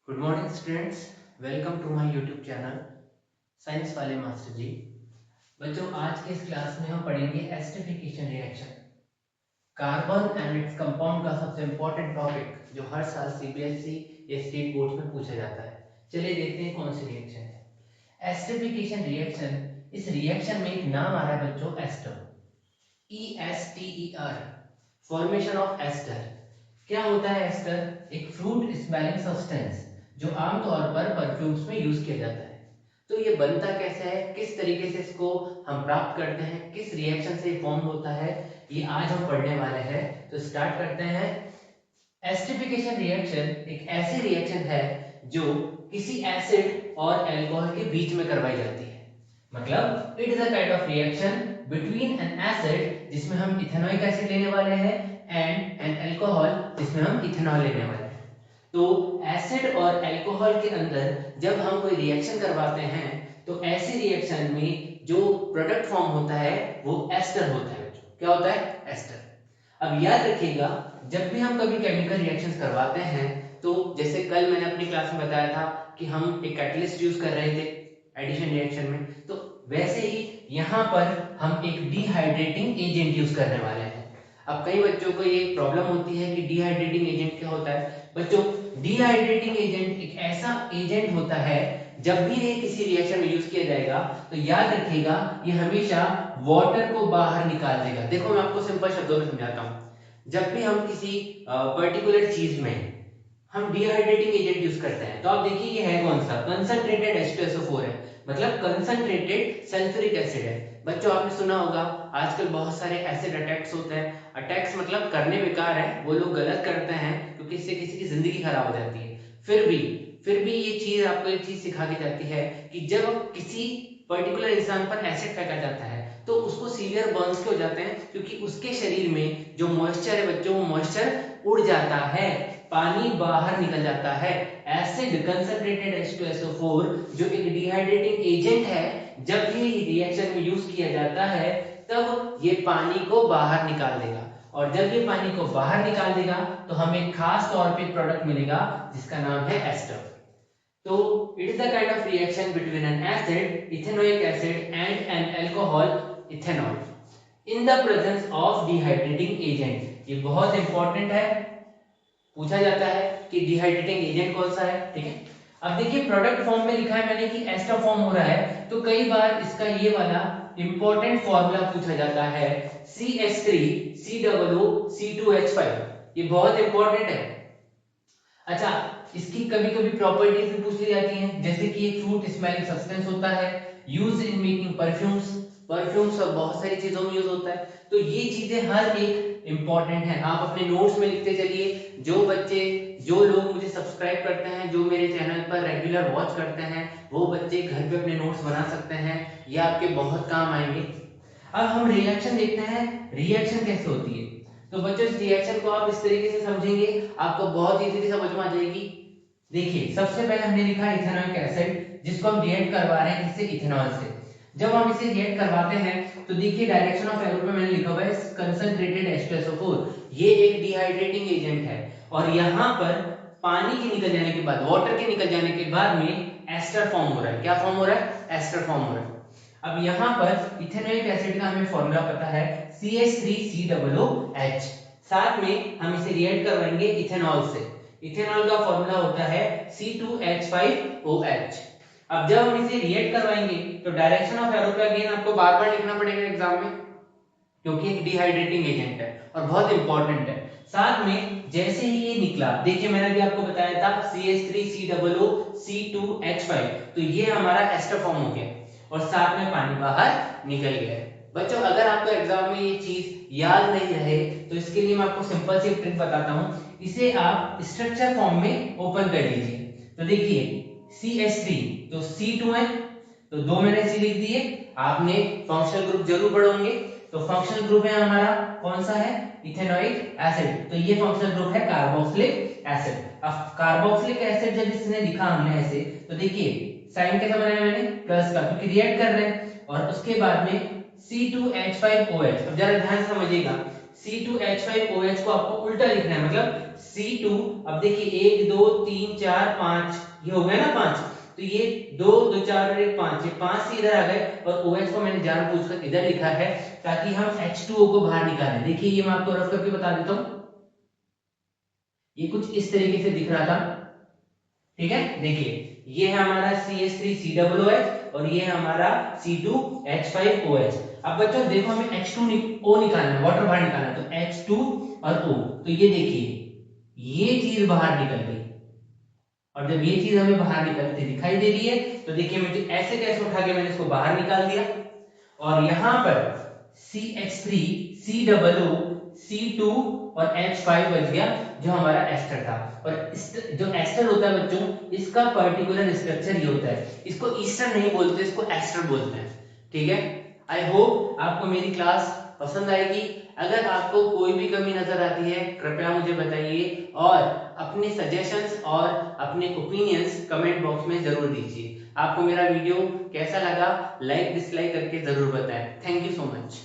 Good morning students, welcome to my YouTube channel science वाले master ji. बच्चों, आज के इस क्लास में हम पढ़ेंगे esterification reaction, carbon and its compound का सबसे इंपॉर्टेंट टॉपिक जो हर साल सीबीएसई या स्टेट बोर्ड में पूछा जाता है। चलिए देखते हैं कौन सी रिएक्शन है एस्टरिफिकेशन रिएक्शन। इस रिएक्शन में एक नाम आ रहा है बच्चों, ester, ESTER, formation of ester. क्या होता है एस्टर? एक फ्रूट स्मेलिंग सब्सटेंस जो आमतौर पर परफ्यूम्स में यूज किया जाता है। तो ये बनता कैसे है, किस तरीके से इसको हम प्राप्त करते हैं, किस रिएक्शन से फॉर्म होता है, ये आज हम पढ़ने वाले हैं। तो स्टार्ट करते हैं। एस्टरिफिकेशन रिएक्शन एक ऐसी रिएक्शन है जो किसी एसिड और अल्कोहल के बीच में करवाई जाती है। मतलब it is a kind of reaction between N acid जिसमें हम इथेनॉइक एसिड लेने वाले हैं एंड एन अल्कोहल जिसमें हम इथेनॉल लेने वाले हैं। तो एसिड और अल्कोहल के अंदर जब हम कोई रिएक्शन करवाते हैं तो ऐसी रिएक्शन में जो प्रोडक्ट फॉर्म होता है वो एस्टर होता है बच्चों। क्या होता है? एस्टर। अब याद रखिएगा, जब भी हम कभी केमिकल रिएक्शंस करवाते हैं तो जैसे कल मैंने अपनी क्लास में बताया था कि हम एक कैटलिस्ट यूज कर रहे थे एडिशन रिएक्शन में, तो वैसे ही यहाँ पर हम एक डिहाइड्रेटिंग एजेंट यूज करने वाले हैं। अब कई बच्चों को ये प्रॉब्लम होती है कि डिहाइड्रेटिंग एजेंट क्या होता है। बच्चों, डिहाइड्रेटिंग एजेंट एक ऐसा एजेंट होता है, जब भी ये किसी रिएक्शन में यूज किया जाएगा तो याद रखिएगा ये हमेशा वाटर को बाहर निकाल देगा। देखो मैं आपको सिंपल शब्दों में समझाता हूँ। जब भी हम किसी पर्टिकुलर चीज में हम डिहाइड्रेटिंग एजेंट यूज करते हैं तो आप देखिए ये है कौन सा, कंसंट्रेटेड H2SO4 है, मतलब कंसंट्रेटेड सल्फ्यूरिक एसिड है। बच्चों आपने सुना होगा आजकल बहुत सारे एसिड अटैक्स होते हैं। अटैक्स मतलब करने बेकार है, वो लोग गलत करते हैं क्योंकि इससे किसी की जिंदगी खराब हो जाती है। फिर भी ये चीज आपको एक चीज सिखा के जाती है कि जब किसी पर्टिकुलर इंसान पर एसिड फेंका जाता है तो उसको सीवियर बर्न्स के हो जाते हैं क्योंकि उसके शरीर में जो मॉइस्चर है बच्चों, वो मॉइस्चर उड़ जाता है, पानी बाहर निकल जाता है। एसिड कंसंट्रेटेड H2SO4 जो एक डिहाइड्रेटिंग एजेंट है, जब भी रिएक्शन में यूज किया जाता है तब ये पानी को बाहर निकाल देगा, और जब ये पानी को बाहर निकाल देगा तो हमें खास तौर पे प्रोडक्ट मिलेगा जिसका नाम है एस्टर। तो it is the kind of reaction between an acid, ethanoic acid, and an alcohol, ethanol, in the presence of dehydrating agent। ये बहुत इंपॉर्टेंट है, पूछा जाता है कि डिहाइड्रेटिंग एजेंट कौन सा है। ठीक है, अब देखिए प्रोडक्ट फॉर्म में लिखा है मैंने कि एस्टर फॉर्म हो रहा है, तो कई बार इसका ये वाला इंपॉर्टेंट फॉर्मूला पूछा जाता है, CH3COO C2H5। ये बहुत इंपॉर्टेंट है। अच्छा, इसकी कभी कभी प्रॉपर्टीज भी पूछ ली जाती हैं, जैसे कि एक फ्रूट स्मेलिंग सब्सटेंस होता है, use in making perfumes, perfumes और बहुत सारी चीजों में यूज होता है। तो ये चीजें हर एक इंपॉर्टेंट है, आप अपने नोट्स में लिखते चलिए। जो बच्चे, जो लोग मुझे सब्सक्राइब करते हैं, जो मेरे चैनल पर रेगुलर वॉच करते हैं, वो बच्चे घर पे अपने नोट्स बना सकते हैं, ये आपके बहुत काम आएंगे। अब हम रिएक्शन देखते हैं, रिएक्शन कैसे होती है। तो बच्चों इस रिएक्शन को आप इस तरीके से समझेंगे, आपको बहुत इजीली समझ में आ जाएगी। देखिए सबसे पहले हमने लिखा इथेनॉइक एसिड, जिसको हम रिएक्ट करवा रहे हैं किससे? इथेनॉल से। जब हम इसे रिएक्ट करवाते हैं तो देखिए डायरेक्शन ऑफ एरो पे मैंने लिखा हुआ है कंसंट्रेटेड H2SO4, ये एक डिहाइड्रेटिंग एजेंट है, और यहाँ पर पानी के निकल जाने के बाद, वाटर के निकल जाने के बाद में एस्टर फॉर्म हो रहा है। क्या फॉर्म हो रहा है? एस्टर फॉर्म हो रहा है। अब यहाँ पर इथेनॉइक एसिड का हमें फॉर्मूला पता है CH3COOH, साथ में हम इसे रिएक्ट करवाएंगे इथेनॉल से। इथेनॉल का फॉर्मूला होता है C2H5OH। अब जब हम इसे रिएक्ट करवाएंगे तो डायरेक्शन ऑफ एरो पे अगेन आपको बार बार लिखना पड़ेगा एग्जाम में, क्योंकि एक डिहाइड्रेटिंग एजेंट है और बहुत इंपॉर्टेंट है। साथ में जैसे ही ये निकला, देखिए मैंने अभी आपको बताया था CH3COOC2H5, तो ये हमारा एस्टर फॉर्म हो गया और साथ में पानी बाहर निकल गया। बच्चों अगर आपको एग्जाम में ये चीज याद नहीं रहे तो इसके लिए मैं आपको सिंपल सी ट्रिक बताता हूं, इसे आप स्ट्रक्चर फॉर्म में ओपन कर लीजिए। तो देखिए CH3 तो C2 है, तो दो मैंने सी लिख दिए। आपने फंक्शनल ग्रुप जरूर पढ़े होंगे, तो फंक्शनल ग्रुप है हमारा कौन सा है? इथेनॉइक एसिड, तो ये फंक्शनल ग्रुप है कार्बोक्सिलिक एसिड। अब कार्बोक्सिलिक एसिड जब इसने लिखा हमने ऐसे, तो देखिए साइन कैसा बनाया मैंने? प्लस का, क्योंकि रिएक्ट कर रहे हैं। और उसके बाद में C2H5OH, अब जरा ध्यान से समझिएगा, C2H5OH को आपको उल्टा लिखना है, मतलब C2, अब देखिए 1 2 3 4 5, ये हो गया ना 5, तो ये 2 2 4 और 1 5, ये 5 से इधर आ गए और OH को मैंने जानबूझकर इधर लिखा है ताकि हम H2O को बाहर निकालें। देखिए ये मैं आपको रफ करके बता देता हूँ, ये कुछ इस तरीके से दिख रहा था, ठीक है। देखिए ये है हमारा CH3COOH और ये है हमारा C2H5OH। अब बच्चों देखो हमें H2O निकालना है, वाटर बाहर निकालना है, तो H2 और O, तो ये देखिए ये चीज बाहर निकल गई, और जब ये चीज हमें बाहर निकलती दिखाई दे रही है तो देखिए मैं ऐसे कैसे उठा के मैंने इसको बाहर निकाल दिया, और यहाँ पर CH3 COO C2 और H5 बच गया जो हमारा एस्टर था। और जो एस्टर होता है बच्चों, इसका पर्टिकुलर स्ट्रक्चर ये होता है, इसको ईस्टर नहीं बोलते, इसको एस्टर बोलते हैं, ठीक है। आई होप आपको मेरी क्लास पसंद आएगी। अगर आपको कोई भी कमी नजर आती है कृपया मुझे बताइए, और अपने सजेशंस और अपने ओपिनियंस कमेंट बॉक्स में जरूर दीजिए। आपको मेरा वीडियो कैसा लगा लाइक डिसलाइक करके जरूर बताएं। Thank you so much.